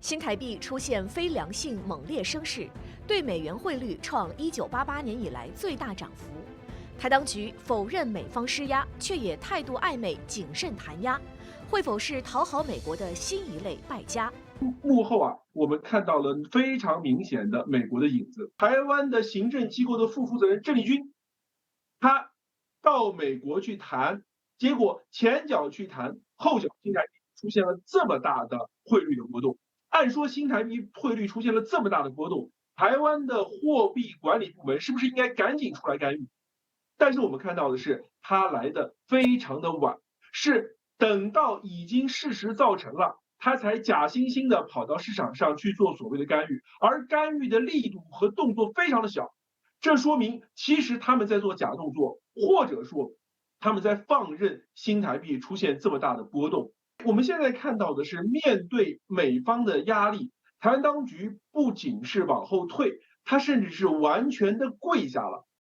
新台币出现非良性猛烈升势，对美元汇率创1988年以来最大涨幅。台当局否认美方施压，却也态度暧昧、谨慎弹压，会否是讨好美国的新一类败家？幕后我们看到了非常明显的美国的影子。台湾的行政机构的副负责人郑丽君，他到美国去谈，结果前脚去谈，后脚新台币出现了这么大的汇率的波动。按说新台币汇率出现了这么大的波动，台湾的货币管理部门是不是应该赶紧出来干预？但是我们看到的是，他来的非常的晚，是等到已经事实造成了，他才假惺惺的跑到市场上去做所谓的干预，而干预的力度和动作非常的小。这说明其实他们在做假动作，或者说他们在放任新台币出现这么大的波动。我们现在看到的是，面对美方的压力，台湾当局不仅是往后退，他甚至是完全的跪下了。